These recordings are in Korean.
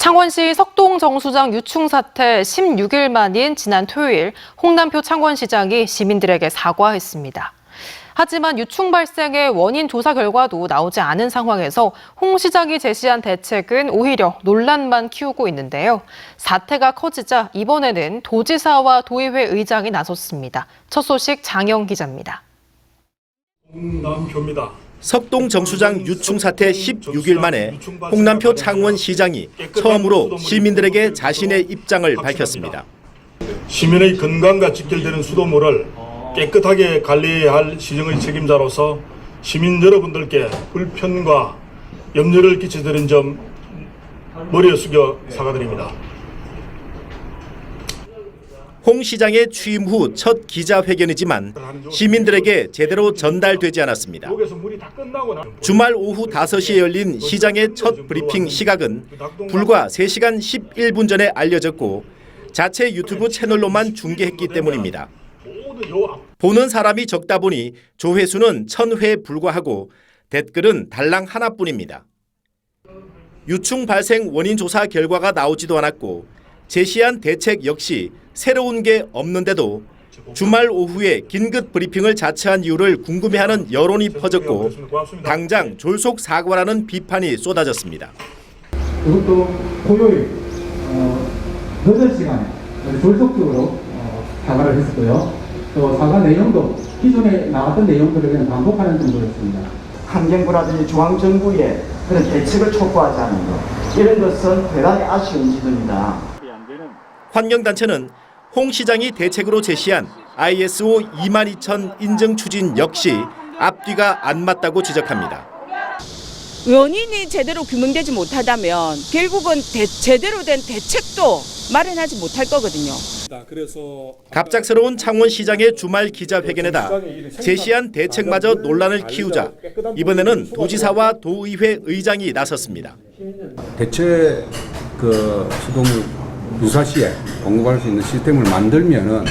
창원시 석동 정수장 유충 사태 16일 만인 지난 토요일 홍남표 창원시장이 시민들에게 사과했습니다. 하지만 유충 발생의 원인 조사 결과도 나오지 않은 상황에서 홍 시장이 제시한 대책은 오히려 논란만 키우고 있는데요. 사태가 커지자 이번에는 도지사와 도의회 의장이 나섰습니다. 첫 소식 장영 기자입니다. 홍남표입니다. 석동 정수장 유충 사태 16일 만에 홍남표 창원시장이 처음으로 시민들에게 자신의 입장을 밝혔습니다. 시민의 건강과 직결되는 수돗물을 깨끗하게 관리해야 할 시정의 책임자로서 시민 여러분들께 불편과 염려를 끼쳐드린 점 머리에 숙여 사과드립니다. 홍 시장의 취임 후 첫 기자회견이지만 시민들에게 제대로 전달되지 않았습니다. 주말 오후 5시에 열린 시장의 첫 브리핑 시각은 불과 3시간 11분 전에 알려졌고 자체 유튜브 채널로만 중계했기 때문입니다. 보는 사람이 적다 보니 조회수는 1000회에 불과하고 댓글은 달랑 하나뿐입니다. 유충 발생 원인 조사 결과가 나오지도 않았고 제시한 대책 역시 새로운 게 없는데도 주말 오후에 긴급 브리핑을 자처한 이유를 궁금해하는 여론이 퍼졌고 당장 졸속 사과라는 비판이 쏟아졌습니다. 이것도 토요일 늦은 시간에 졸속적으로 사과를 했었고요. 또 사과 내용도 기존에 나왔던 내용들을 그냥 반복하는 정도였습니다. 환경부라든지 중앙정부에 그런 대책을 촉구하지 않는 것, 이런 것은 대단히 아쉬운 지점이다. 환경단체는 홍 시장이 대책으로 제시한 ISO 22000 인증 추진 역시 앞뒤가 안 맞다고 지적합니다. 원인이 제대로 규명되지 못하다면 결국은 제대로 된 대책도 마련하지 못할 거거든요. 갑작스러운 창원시장의 주말 기자회견에다 제시한 대책마저 논란을 키우자 이번에는 도지사와 도의회 의장이 나섰습니다. 대체 수돗물 유사시에 공급할 수 있는 시스템을 만들면은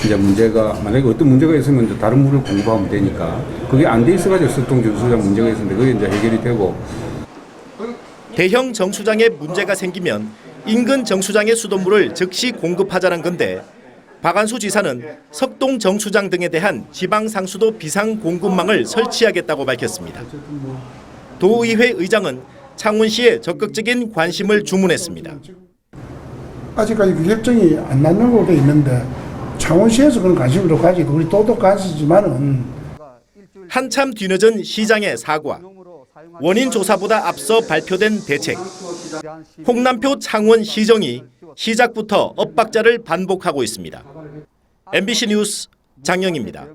이제 문제가 만약에 어떤 문제가 있으면 이제 다른 물을 공급하면 되니까 그게 안 돼 있어가지고 석동 정수장 문제가 있었는데 그게 이제 해결이 되고 대형 정수장에 문제가 생기면 인근 정수장의 수돗물을 즉시 공급하자는 건데 박안수 지사는 석동 정수장 등에 대한 지방 상수도 비상 공급망을 설치하겠다고 밝혔습니다. 도의회 의장은 창원시에 적극적인 관심을 주문했습니다. 아직까지 그 결정이 안 나는 걸로 돼 있는데 창원시에서 그런 관심을 가지고 우리 똑똑하시지만은 한참 뒤늦은 시장의 사과, 원인 조사보다 앞서 발표된 대책, 홍남표 창원시정이 시작부터 엇박자를 반복하고 있습니다. MBC 뉴스 장영입니다.